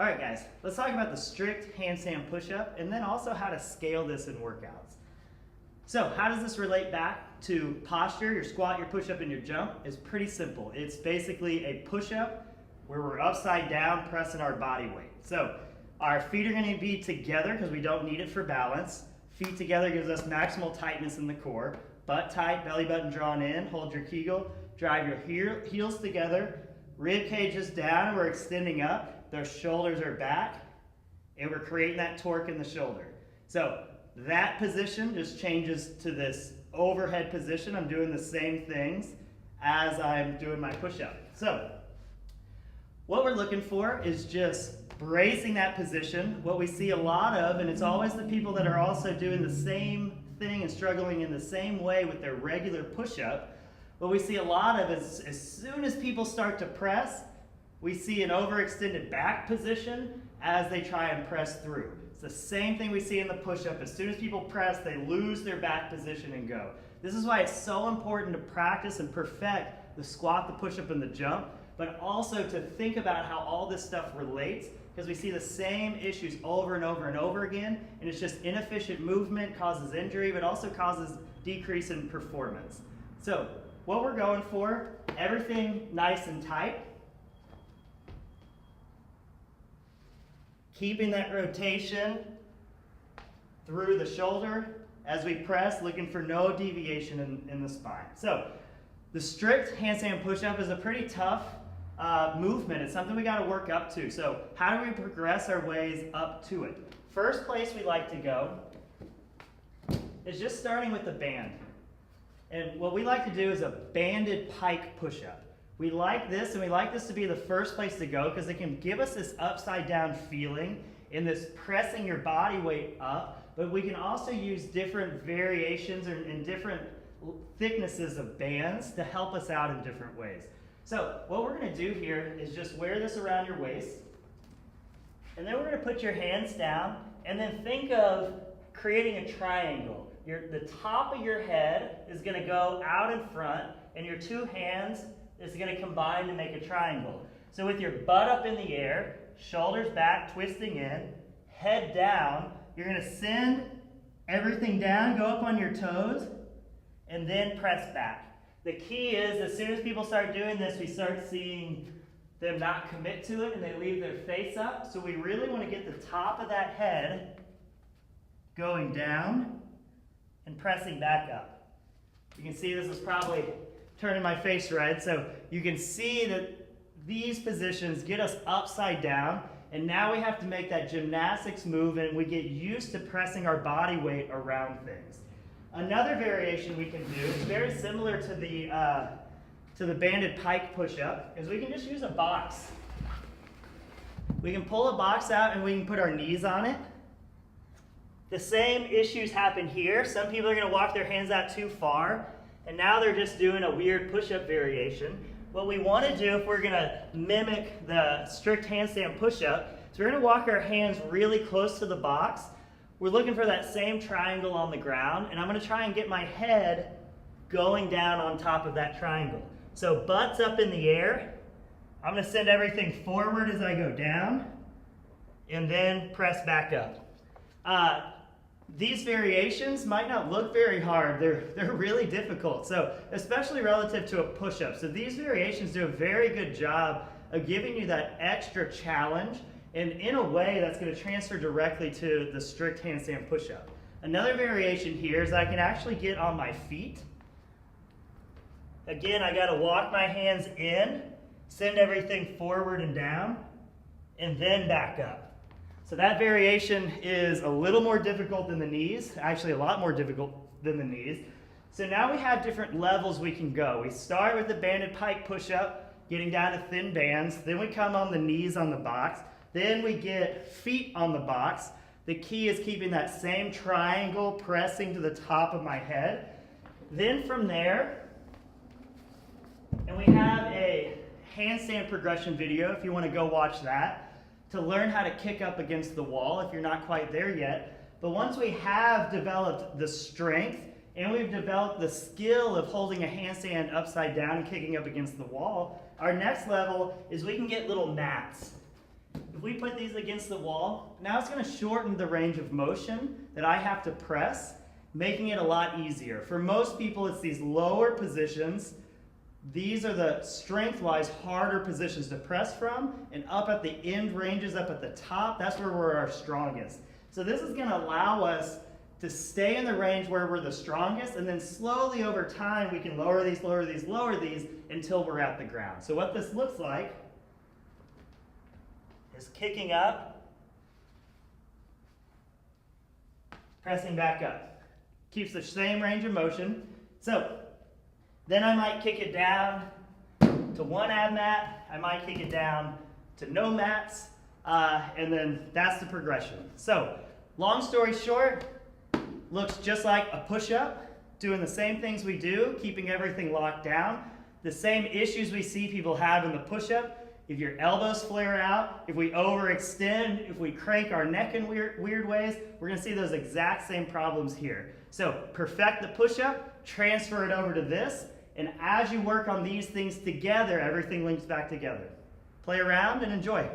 All right, guys, let's talk about the strict handstand push-up and then also how to scale this in workouts. So how does this relate back to posture? Your squat, your push-up, and your jump is pretty simple. It's basically a push-up where we're upside down pressing our body weight. So our feet are going to be together because we don't need it for balance. Feet together gives us maximal tightness in the core. Butt tight, belly button drawn in, hold your Kegel, drive your heels together, rib cage is down, and we're extending up. Those shoulders are back, and we're creating that torque in the shoulder. So that position just changes to this overhead position. I'm doing the same things as I'm doing my push-up. So what we're looking for is just bracing that position. What we see a lot of, and it's always the people that are also doing the same thing and struggling in the same way with their regular push-up, what we see a lot of is as soon as people start to press, we see an overextended back position as they try and press through. It's the same thing we see in the push-up. As soon as people press, they lose their back position and go. This is why it's so important to practice and perfect the squat, the push-up, and the jump, but also to think about how all this stuff relates, because we see the same issues over and over and over again, and it's just inefficient movement, causes injury, but also causes decrease in performance. So what we're going for, everything nice and tight. Keeping that rotation through the shoulder as we press, looking for no deviation in the spine. So the strict handstand push-up is a pretty tough movement. It's something we got to work up to. So how do we progress our ways up to it? First place we like to go is just starting with the band. And what we like to do is a banded pike push-up. We like this, and we like this to be the first place to go because it can give us this upside down feeling in this pressing your body weight up, but we can also use different variations and different thicknesses of bands to help us out in different ways. So what we're going to do here is just wear this around your waist, and then we're going to put your hands down, and then think of creating a triangle. The top of your head is going to go out in front, and your two hands is going to combine to make a triangle. So with your butt up in the air, shoulders back, twisting in, head down, you're going to send everything down, go up on your toes, and then press back. The key is as soon as people start doing this, we start seeing them not commit to it and they leave their face up. So we really want to get the top of that head going down and pressing back up. You can see this is probably turning my face red, so you can see that these positions get us upside down, and now we have to make that gymnastics move and we get used to pressing our body weight around things. Another variation we can do is very similar to the banded pike push-up, is we can just use a box. We can pull a box out and we can put our knees on it. The same issues happen here. Some people are going to walk their hands out too far, and now they're just doing a weird push-up variation. What we want to do if we're going to mimic the strict handstand push-up is we're going to walk our hands really close to the box. We're looking for that same triangle on the ground, and I'm going to try and get my head going down on top of that triangle. So butt's up in the air. I'm going to send everything forward as I go down, and then press back up. These variations might not look very hard. They're really difficult, so especially relative to a push-up. So these variations do a very good job of giving you that extra challenge, and in a way that's going to transfer directly to the strict handstand push-up. Another variation here is I can actually get on my feet. Again, I got to walk my hands in, send everything forward and down, and then back up. So that variation is a little more difficult than the knees, actually a lot more difficult than the knees. So now we have different levels we can go. We start with the banded pike push-up, getting down to thin bands. Then we come on the knees on the box. Then we get feet on the box. The key is keeping that same triangle pressing to the top of my head. Then from there, and we have a handstand progression video if you want to go watch that, to learn how to kick up against the wall if you're not quite there yet. But once we have developed the strength and we've developed the skill of holding a handstand upside down and kicking up against the wall, our next level is we can get little mats. If we put these against the wall, now it's going to shorten the range of motion that I have to press, making it a lot easier. For most people, it's these lower positions. These are the strength-wise harder positions to press from, and up at the end ranges, up at the top, that's where we're our strongest. So this is going to allow us to stay in the range where we're the strongest, and then slowly over time we can lower these, lower these, lower these until we're at the ground. So what this looks like is kicking up, pressing back up. Keeps the same range of motion. So then I might kick it down to one ab mat, I might kick it down to no mats, and then that's the progression. So long story short, looks just like a push-up, doing the same things we do, keeping everything locked down. The same issues we see people have in the push-up. If your elbows flare out, if we overextend, if we crank our neck in weird ways, we're gonna see those exact same problems here. So perfect the push-up, transfer it over to this, and as you work on these things together, everything links back together. Play around and enjoy.